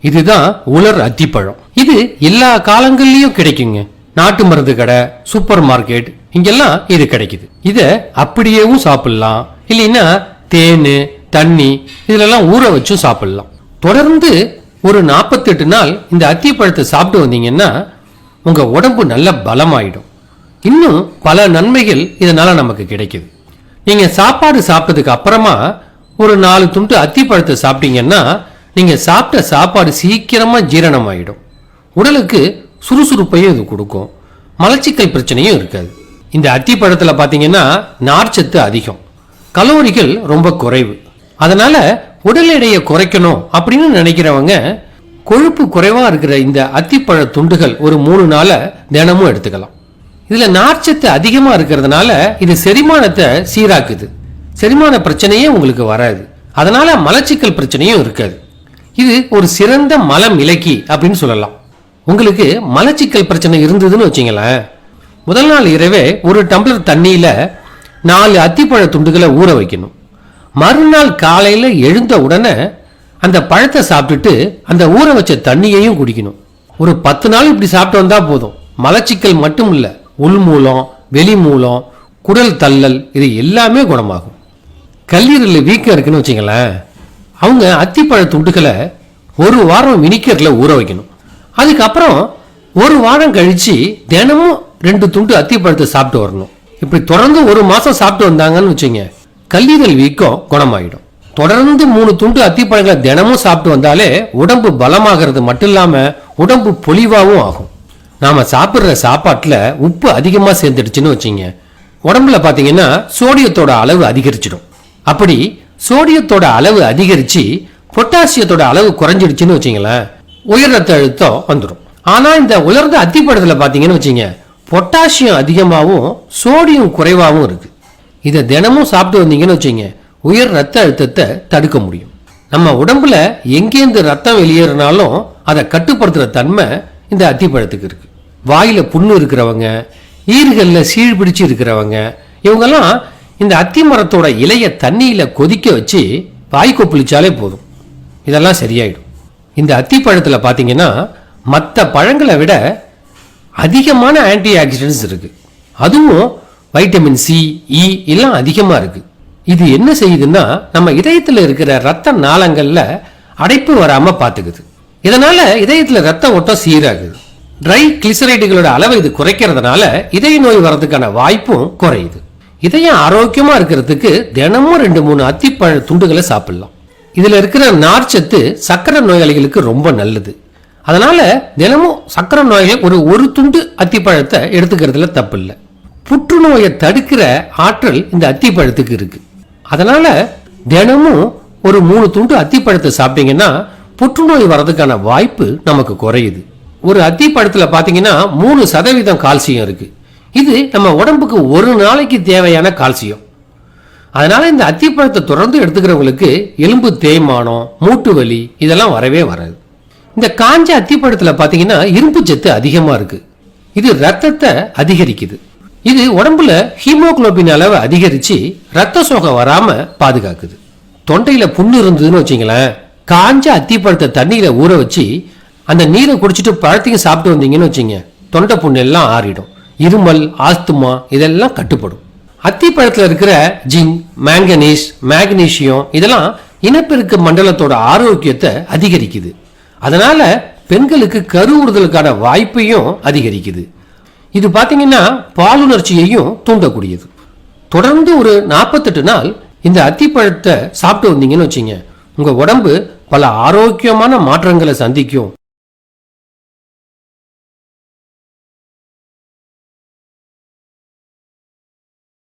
இதுதான் உலர் அத்திப்பழம். இது எல்லா காலங்கள்லயும் கிடைக்குங்க. நாட்டு மருந்து கடை, சூப்பர் மார்க்கெட் இங்கெல்லாம் இது கிடைக்குது. இத அப்படியேவும் சாப்பிடலாம், இல்லைன்னா தேன் தண்ணி இதுலெல்லாம் ஊற வச்சும் சாப்பிடலாம். தொடர்ந்து ஒரு 48 நாள் இந்த அத்திப்பழத்தை சாப்பிட்டு வந்தீங்கன்னா உங்க உடம்பு நல்ல பலமாயிடும். இன்னும் பல நன்மைகள் இதனால நமக்கு கிடைக்குது. நீங்க சாப்பாடு சாப்பிட்டதுக்கு அப்புறமா ஒரு 4 துண்டு அத்திப்பழத்தை சாப்பிட்டீங்கன்னா நீங்க சாப்பிட்ட சாப்பாடு சீக்கிரமா ஜீரணம் ஆயிடும். உடலுக்கு சுறுசுறுப்பையும் இது கொடுக்கும். மலச்சிக்கல் பிரச்சனையும் இருக்காது. இந்த அத்திப்பழத்துல பாத்தீங்கன்னா நார்ச்சத்து அதிகம், கலோரிகள் ரொம்ப குறைவு. அதனால உடல் எடையை குறைக்கணும் அப்படின்னு நினைக்கிறவங்க கொழுப்பு குறைவா இருக்கிற இந்த அத்திப்பழ துண்டுகள் ஒரு 3 நாள தினமும் எடுத்துக்கலாம். இதுல நார்ச்சத்து அதிகமா இருக்கிறதுனால இது செரிமானத்தை சீராக்குது. செரிமான பிரச்சனையே உங்களுக்கு வராது. அதனால மலச்சிக்கல் பிரச்சனையும் இருக்காது. இது ஒரு சிறந்த மலம் இலக்கி அப்படின்னு சொல்லலாம். உங்களுக்கு மலச்சிக்கல் பிரச்சனை இருந்ததுன்னு வச்சுங்களேன், முதல் நாள் இரவே ஒரு டம்ளர் தண்ணியில 4 அத்திப்பழ துண்டுகளை ஊற வைக்கணும். மறுநாள் காலையில எழுந்த உடனே அந்த பழத்தை சாப்பிட்டுட்டு அந்த ஊற வச்ச தண்ணியையும் குடிக்கணும். ஒரு 10 நாள் இப்படி சாப்பிட்டு வந்தா போதும். மலச்சிக்கல் மட்டும் இல்ல, உள் மூலம், வெளி மூலம், குடல் தள்ளல் இது எல்லாமே குணமாகும். கல்லீரல் வீக்கம் இருக்குன்னு வச்சுங்களேன், அவங்க அத்திப்பழ துண்டுகளை ஒரு வாரம் வினிகர்ல ஊற வைக்கணும். அதுக்கப்புறம் ஒரு வாரம் கழிச்சு தினமும் 2 துண்டு அத்திப்பழத்தை சாப்பிட்டு வரணும். இப்படி தொடர்ந்து ஒரு மாசம் சாப்பிட்டு வந்தாங்கன்னு வச்சுங்க, கல்லீரல் வீக்கம் குணமாயிடும். தொடர்ந்து 3 துண்டு அத்திப்பழங்களை தினமும் சாப்பிட்டு வந்தாலே உடம்பு பலமாகிறது மட்டும் இல்லாம உடம்பு பொலிவாவும் ஆகும். நாம சாப்பிடுற சாப்பாட்டுல உப்பு அதிகமா சேர்ந்துடுச்சுன்னு வச்சுங்க, உடம்புல பாத்தீங்கன்னா சோடியத்தோட அளவு அதிகரிச்சிடும். அப்படி சோடியத்தோட அளவு அதிகரிச்சு பொட்டாசியத்தோட அளவு குறைஞ்சிடுச்சுன்னு வச்சுங்களேன், உயர் ரத்த அழுத்தம் வந்துடும். ஆனா இந்த உலர்ந்த அத்திப்பழத்துல பாத்தீங்கன்னு வச்சுங்க, பொட்டாசியம் அதிகமாகவும் சோடியம் குறைவாகவும் இருக்கு. இதை தினமும் சாப்பிட்டு வந்தீங்கன்னு வச்சுங்க, உயர் ரத்த அழுத்தத்தை தடுக்க முடியும். நம்ம உடம்புல எங்கேருந்து ரத்தம் வெளியேறினாலும் அதை கட்டுப்படுத்துற தன்மை இந்த அத்திப்பழத்துக்கு இருக்கு. வாயில புண்ணு இருக்கிறவங்க, ஈறுகள்ல சீழ் பிடிச்சு இருக்கிறவங்க, இவங்கெல்லாம் இந்த அத்தி மரத்தோட இலைய தண்ணியில கொதிக்க வச்சு வாய் கொப்பளிச்சாலே போதும், இதெல்லாம் சரியாயிடும். இந்த அத்திப்பழத்துல பாத்தீங்கன்னா மற்ற பழங்களை விட அதிகமான ஆன்டி ஆக்சிடென்ட்ஸ் இருக்கு. அதுவும் வைட்டமின் சி, இ எல்லாம் அதிகமா இருக்கு. இது என்ன செய்யுதுன்னா நம்ம இதயத்துல இருக்கிற ரத்த நாளங்கள்ல அடைப்பு வராம பாத்துக்குது. இதனால இதயத்துல ரத்த ஓட்டம் சீராகுது. ட்ரை கிளிசரைடுகளோட அளவை இது குறைக்கிறதுனால இதய நோய் வர்றதுக்கான வாய்ப்பும் குறையுது. இதயம் ஆரோக்கியமா இருக்கிறதுக்கு தினமும் 2-3 அத்திப்பழ துண்டுகளை சாப்பிடலாம். இதுல இருக்கிற நார்ச்சத்து சக்கரை நோயாளிகளுக்கு ரொம்ப நல்லது. அதனால தினமும் சக்கரை நோயாளிகள் ஒரு துண்டு அத்திப்பழத்தை எடுத்துக்கிறதுல தப்பு இல்லை. புற்றுநோயை தடுக்கிற ஆற்றல் இந்த அத்திப்பழத்துக்கு இருக்கு. அதனால தினமும் ஒரு 3 துண்டு அத்திப்பழத்தை சாப்பிட்டீங்கன்னா புற்றுநோய் வர்றதுக்கான வாய்ப்பு நமக்கு குறையுது. ஒரு அத்திப்பழத்துல பாத்தீங்கன்னா 3% கால்சியம் இருக்கு. இது நம்ம உடம்புக்கு ஒரு நாளைக்கு தேவையான கால்சியம். அதனால இந்த அத்திப்பழத்தை தொடர்ந்து எடுத்துக்கிறவங்களுக்கு எலும்பு தேய்மானம், மூட்டு வலி இதெல்லாம் வரவே வராது. இந்த காஞ்ச அத்திப்பழத்துல பாத்தீங்கன்னா இரும்பு சத்து அதிகமா இருக்கு. இது ரத்தத்தை அதிகரிக்குது. இது உடம்புல ஹீமோகுளோபின் அளவை அதிகரிச்சு ரத்த சோகை வராம பாதுகாக்குது. தொண்டையில புண்ணு இருந்ததுன்னு வச்சுங்களேன், காஞ்ச அத்திப்பழத்தை தண்ணியில ஊற வச்சு அந்த நீரை குடிச்சிட்டு பழத்தையும் சாப்பிட்டு வந்தீங்கன்னு வச்சுங்க, தொண்டை புண்ணு எல்லாம் ஆறிடும். இருமல், ஆஸ்துமா இதெல்லாம் கட்டுப்படும். அத்திப்பழத்துல இருக்கிற ஜிங்க், மேங்கனீஸ், மேக்னீசியம் இதெல்லாம் இனப்பெருக்க மண்டலத்தோட ஆரோக்கியத்தை அதிகரிக்குது. அதனால பெண்களுக்கு கருவுறுதலுக்கான வாய்ப்பையும் அதிகரிக்குது. இது பாத்தீங்கன்னா பாலுணர்ச்சியையும் தூண்டக்கூடியது. தொடர்ந்து ஒரு 48 நாள் இந்த அத்திப்பழத்தை சாப்பிட்டு வந்தீங்கன்னு வச்சுங்க, உங்க உடம்பு பல ஆரோக்கியமான மாற்றங்களை சந்திக்கும்.